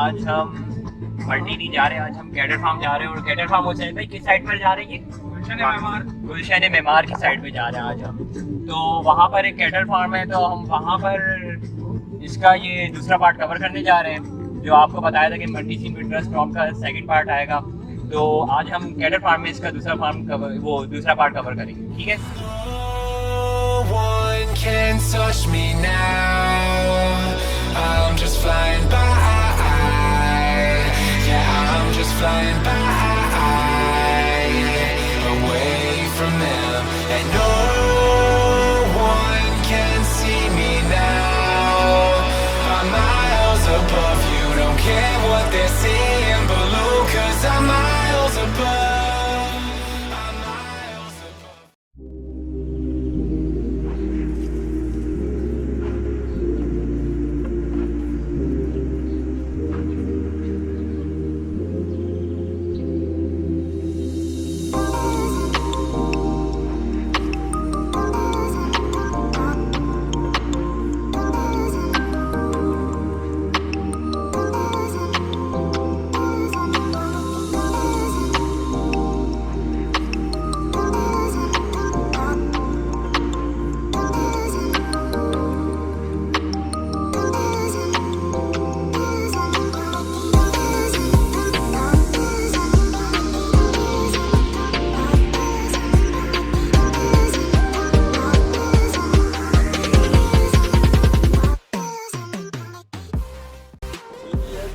आज हम मल्टी नहीं जा रहे, आज हम कैटल फार्म जा रहे हैं। और कैटल फार्म हुसैन भाई किस साइड पर जा रहे हैं? गुलशन मेमार की साइड पे जा रहे हैं आज हम। तो वहाँ पर एक कैटल फार्म है, तो हम वहाँ पर इसका ये दूसरा पार्ट कवर करने जा रहे हैं, जो आपको बताया था कि मल्टी सीन विंटर स्टॉर्म का सेकंड पार्ट आएगा। तो आज हम कैटल फार्म में इसका दूसरा फार्म कवर, वो दूसरा पार्ट कवर करेंगे, ठीक है। Can't touch me now. I'm just flying by. Yeah, I'm just flying by, away from them, and no one can see me now. I'm miles above you. Don't care what they're saying below, 'cause I'm miles above.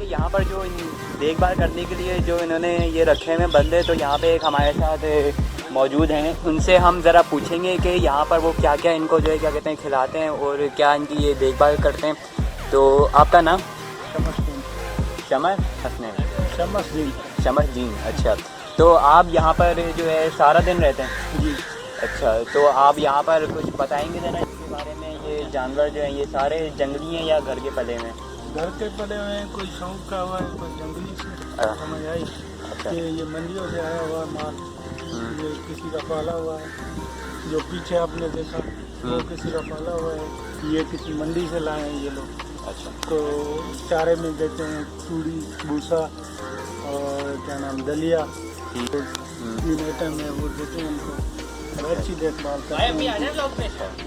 यहाँ पर जो देखभाल करने के लिए जो इन्होंने ये रखे हुए बंदे, तो यहाँ पे एक हमारे साथ मौजूद हैं। उनसे हम ज़रा पूछेंगे कि यहाँ पर वो क्या क्या इनको जो है क्या कहते हैं खिलाते हैं और क्या इनकी ये देखभाल करते हैं। तो आपका नाम? शमसदीन। अच्छा, तो आप यहाँ पर जो है सारा दिन रहते हैं? जी। अच्छा, तो आप यहाँ पर कुछ बताएंगे ज़रा इसके बारे में? ये जानवर जो हैं ये सारे जंगली हैं या घर के पले हुए हैं? घर के पले हुए हैं, कोई शौक का हुआ है, कोई जंगली से समझ आई। अच्छा। कि ये मंडियों से आया हुआ माल, ये किसी का पाला हुआ है। जो पीछे आपने देखा वो किसी का पाला हुआ है, ये किसी मंडी से लाए हैं ये लोग। अच्छा। तो चारे में देते हैं चूड़ी, भूसा और क्या नाम दलिया, तो 3 आइटम है वो देते हैं उनको। और अच्छी देखभाल करते हैं।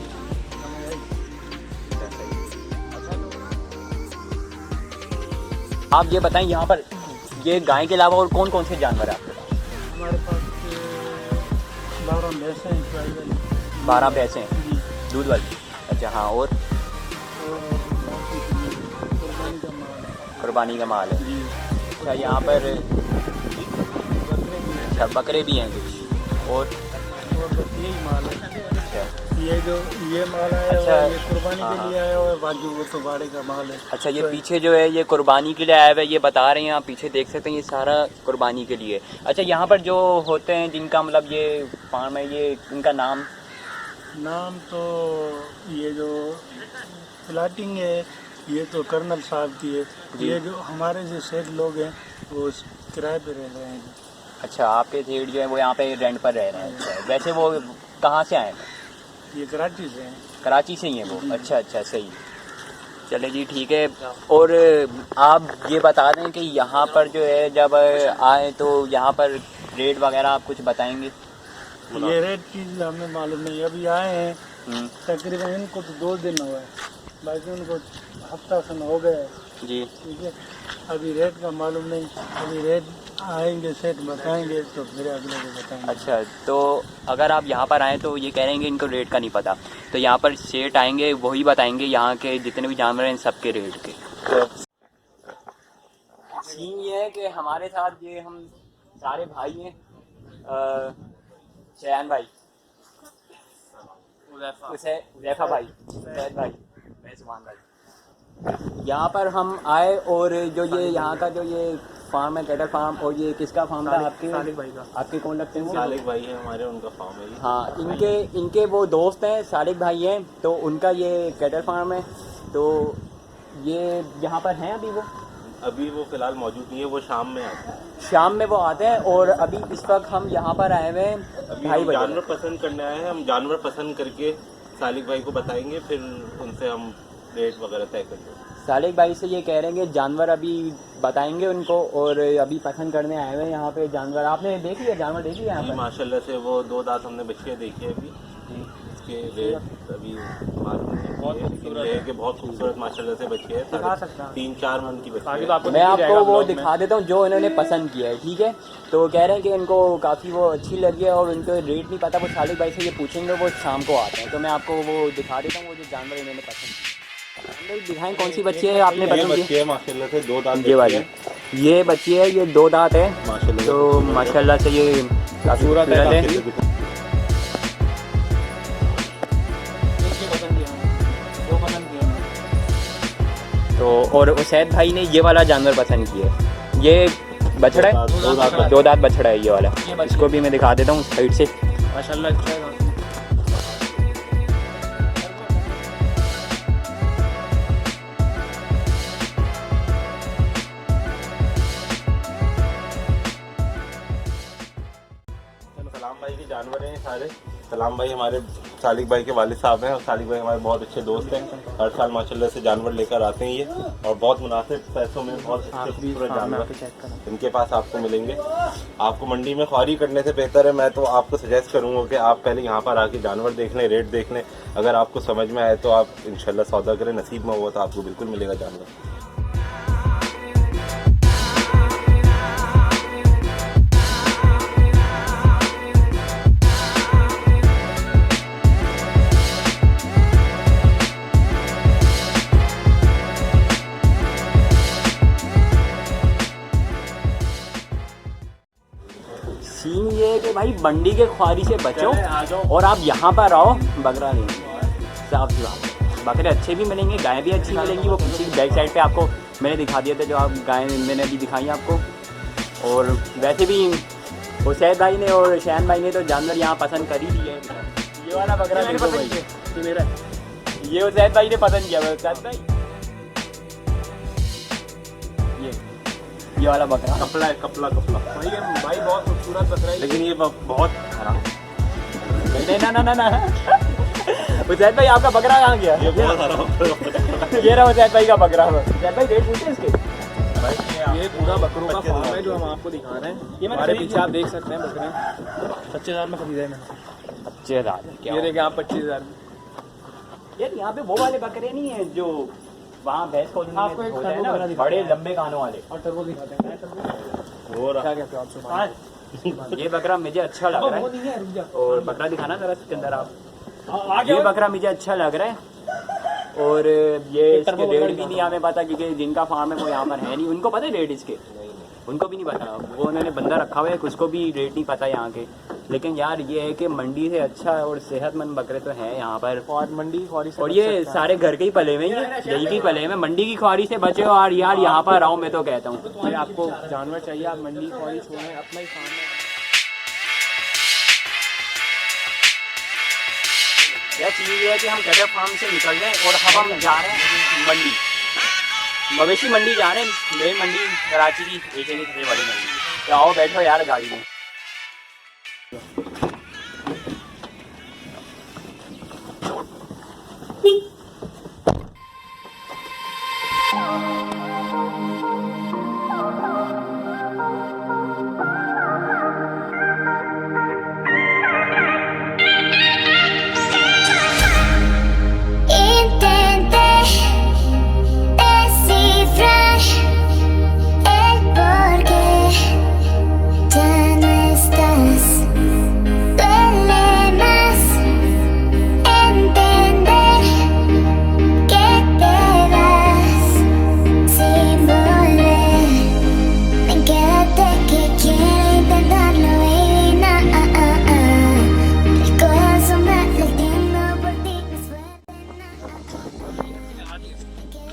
आप ये बताएं यहाँ पर ये गाय के अलावा और कौन कौन से जानवर हैं आपके पास? हमारे पास 12 भैंसें हैं। 12 भैंसें हैं दूध वाली? अच्छा, हाँ। और कुर्बानी का माल है। अच्छा, यहाँ पर अच्छा बकरे भी हैं कुछ? और यही माल है। अच्छा, ये माल है। अच्छा, ये कुर्बानी के लिए आया हुआ है, बाकी वो तो बाड़े का माल है। अच्छा, ये पीछे जो है ये कुर्बानी के लिए आया हुआ है, ये बता रहे हैं आप पीछे देख सकते हैं, ये सारा कुर्बानी के लिए। अच्छा, यहाँ पर जो होते हैं जिनका मतलब ये फार्म है, ये इनका नाम तो ये जो प्लाटिंग है ये तो कर्नल साहब की है। ये जो हमारे जो सेठ लोग हैं वो किराए पे रह रहे हैं। अच्छा, आपके सेठ जो है वो यहाँ पे रेंट पर रह रहे हैं। अच्छा, वैसे वो कहाँ से आए हैं? ये कराची से हैं। कराची से ही हैं वो? अच्छा अच्छा, सही। चले जी, ठीक है। और आप ये बता दें कि यहाँ पर जो है जब आए तो यहाँ पर रेट वगैरह आप कुछ बताएंगे? ये रेट की हमें मालूम नहीं, अभी आए हैं तकरीबन इनको तो 2 दिन हुआ है, बाकी उनको हफ्ता सन हो गया है। जी। ठीक है, अभी रेट का मालूम नहीं, अभी रेट आएंगे सेठ बताएंगे तो फिर अगले को बताएंगे। अच्छा, तो अगर आप यहाँ पर आएँ तो ये कह रहे हैं कि इनको रेट का नहीं पता, तो यहाँ पर सेठ आएंगे वही बताएंगे यहाँ के जितने भी जानवर हैं सबके रेट के। तो सीन ये है कि हमारे साथ ये हम सारे भाई हैं, शयान भाई, उज़ैफा भाई, सैद भाई, सुभान भाई। यहाँ पर हम आए और जो ये यहाँ का जो ये फार्म है कैटल फार्म, और ये किसका फार्म था? आपके सालिक भाई का। आपके कौन लगते हैं? सालिक भाई है हमारे, उनका फार्म है। हाँ, इनके वो दोस्त हैं, सालिक भाई हैं, तो उनका ये कैटल फार्म है। तो ये यहाँ पर हैं अभी वो फिलहाल मौजूद नहीं है, वो शाम में आते हैं। शाम में वो आते हैं। और अभी इस वक्त हम यहाँ पर आए हुए हैं अभी भाई हम जानवर पसंद करने आए हैं। हम जानवर पसंद करके सालिक भाई को बताएंगे, फिर उनसे हम रेट वगैरह तय करेंगे। सालिक भाई से ये कह रहे हैं कि जानवर अभी बताएंगे उनको। और अभी पसंद करने आए हुए हैं यहाँ पे जानवर। आपने देख लिया जानवर, देख लिया यहाँ जी, पर? माशाल्लाह से वो 2 दांत हमने बच्चे देखे अभी। इसके रेट अभी मालूम नहीं है, लेकिन ये है कि बहुत खूबसूरत माशाल्लाह से बच्चे हैं। 3-4 मन की बच्चे हैं। मैं आपको वो दिखा देता हूँ जो इन्होंने पसंद किया है, ठीक है? तो कह रहे हैं कि इनको काफ़ी वो अच्छी लगी है और उनको रेट नहीं पता, वो सालिक भाई से ये पूछेंगे, वो शाम को आते हैं। तो मैं आपको वो दिखा देता हूँ वो जो जानवर इन्होंने पसंद किया। दिखाएं कौन सी बच्ची है आपने ये पसंद की? बच्चे हैं माशाल्लाह से 2 दांत ये वाली, ये बच्ची है, ये 2 दांत है माशाल्लाह। तो माशाल्लाह से ये काफ़ी खूबसूरत है। तो और उसैद भाई ने ये वाला जानवर पसंद किया है। ये बछड़ा है, 2 दांत बछड़ा है ये वाला। इसको भी मैं दिखा देता हूँ साइड से। माशाल्लाह अच्छा है। सलाम भाई के जानवर हैं सारे। सलाम भाई हमारे सालिक भाई के वालिद साहब हैं और सालिक भाई हमारे बहुत अच्छे दोस्त हैं। हर साल माशाल्लाह से जानवर लेकर आते हैं ये, और बहुत मुनासिब पैसों में बहुत अच्छे खूबसूरत जानवर इनके पास आपको मिलेंगे। आपको मंडी में ख्वारी करने से बेहतर है, मैं तो आपको सजेस्ट करूँगा कि आप पहले यहाँ पर आके जानवर देख लें, रेट देख लें। अगर आपको समझ में आए तो आप इंशाल्लाह सौदा करें, नसीब में हुआ तो आपको बिल्कुल मिलेगा जानवर। सीन ये है कि भाई मंडी के ख्वारी से बचो और आप यहाँ पर आओ बकरा लेंगे। साफ सी बात, बकरे अच्छे भी मिलेंगे, गायें भी अच्छी मिलेंगी। वो पीछे की बैक साइड पे आपको मैंने दिखा दिया था, जो आप गायें मैंने अभी दिखाई आपको। और वैसे भी हुसैन भाई ने और शैन भाई ने तो जानवर यहाँ पसंद कर ही दिए। ये वाला बकरा देखो भाई, ये मेरा, ये हुसैन भाई ने पसंद किया। हुसैन भाई ये वाला बकरा कपड़ा है, कपड़ा भाई बहुत खूबसूरत बकरा है, लेकिन ये बहुत खराब। ना हुसैन भाई आपका बकरा कहाँ गया? ये बहुत खराब। ये रहा हुसैन भाई का बकरा। हुसैन भाई रेट पूछे इसके? ये पूरा बकरों का फार्म है जो हम आपको दिखा रहे हैं। ये हमारे पीछे आप देख सकते हैं बकरे 25,000 में खरीदा है मैंने। 25,000? ये देखिए आप 25,000 में। यार यहाँ पे वो वाले बकरे नहीं है जो वहाँ भैंस कॉलोनी में आपको एक होते हैं टर्बो ना, बकरा दिखाते बड़े हैं। लंबे कानों वाले। और टर्बो दिखाते हैं। हो रहा क्या कहते हो आप? ये बकरा मुझे अच्छा लग रहा वो है। नहीं है, रुक जा। और बकरा दिखाना जरा इसके अंदर आप। आगे ये बकरा मुझे अच्छा लग रहा है। और ये इसके रेट भी नहीं हमें पता, क्योंकि जिनका फार्म है वो यहाँ पर है नहीं। उनको पता है रेट इसके? उनको भी नहीं पता। वो उन्होंने बंदा रखा हुआ है, उसको भी रेट नहीं पता यहाँ के। लेकिन यार ये है कि मंडी से अच्छा और सेहतमंद बकरे तो हैं यहाँ पर। और मंडी ख्वारी से और ये सारे घर के ही पले हुए हैं, यही के पले हुए हैं। मंडी की ख्वारी से बचे हो और यार यहाँ पर आओ, मैं तो कहता हूँ। भाई आपको जानवर चाहिए, आप मंडी ख्वारी छोड़ें, अपना ही फार्म है। यह चीज़ ये है कि हम गदर फार्म से निकल रहे हैं और अब हम जा रहे हैं मंडी, मवेशी मंडी जा रहे हैं। मेन मंडी कराची की एक सबसे बड़ी मंडी। तो आओ बैठो यार गाड़ी में।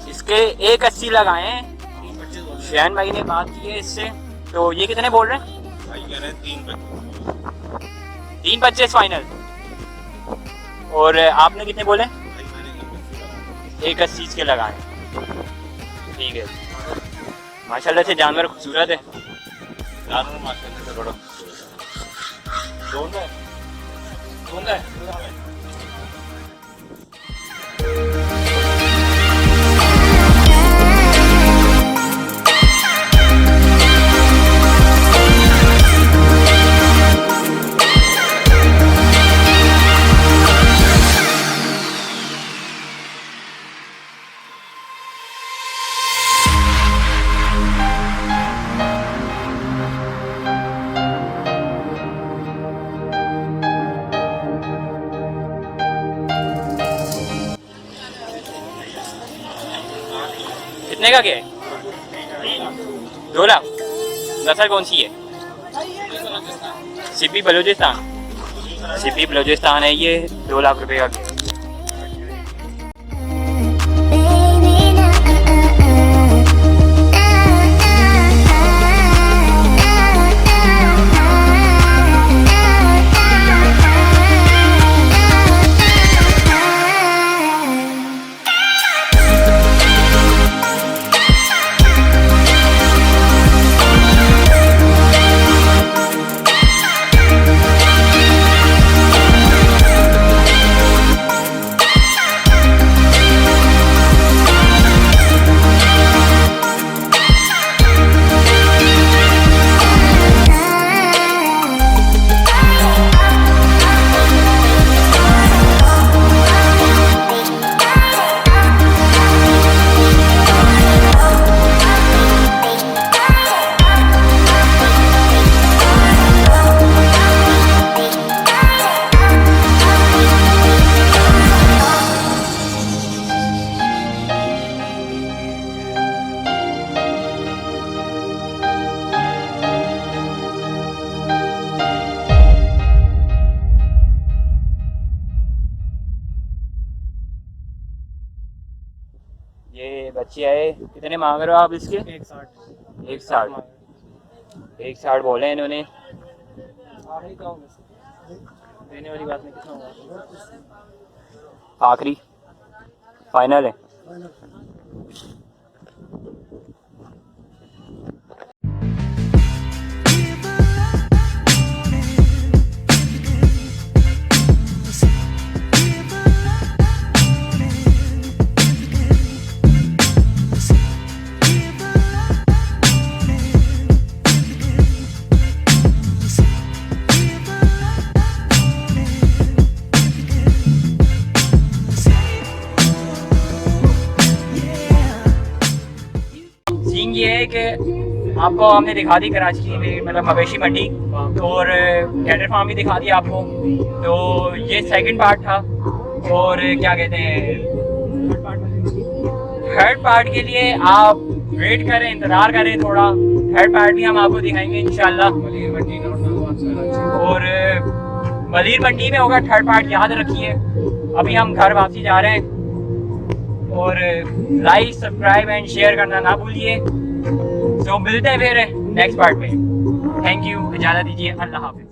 इसके 180 लगाए हैं। शैन भाई ने बात की है इससे, तो ये कितने बोल रहे हैं? भाई कह रहे हैं 325 फाइनल। और आपने कितने बोले? 180 के लगाए। ठीक है, माशाल्लाह से जानवर खूबसूरत है। जानवर माशाल्लाह से बड़ा खूबसूरत है। कौन है? का क्या है? 2 लाख। नस्ल कौन सी है? सिपी बलूचिस्तान। सिपी बलूचिस्तान है ये। 2 लाख रुपए का क्या? ये बच्चे आए, कितने मांग रहे हो आप इसके? 160। 160 बोले इन्होंने। देने वाली बात में कितना होगा? आखिरी फाइनल है। ये है कि आपको हमने दिखा दी कराची में मतलब मवेशी मंडी और कैटल फार्म भी दिखा दिया आपको। तो ये सेकंड पार्ट था और क्या कहते हैं थर्ड पार्ट के लिए आप वेट करें, इंतज़ार करें थोड़ा। थर्ड पार्ट भी हम आपको दिखाएंगे इंशाल्लाह। और मलीर मंडी में होगा थर्ड पार्ट, याद रखिए। अभी हम घर वापसी जा रहे हैं और लाइक सब्सक्राइब एंड शेयर करना ना भूलिए। तो मिलते हैं फिर नेक्स्ट पार्ट में। थैंक यू, इजाज़त दीजिए, अल्लाह हाफ़िज़।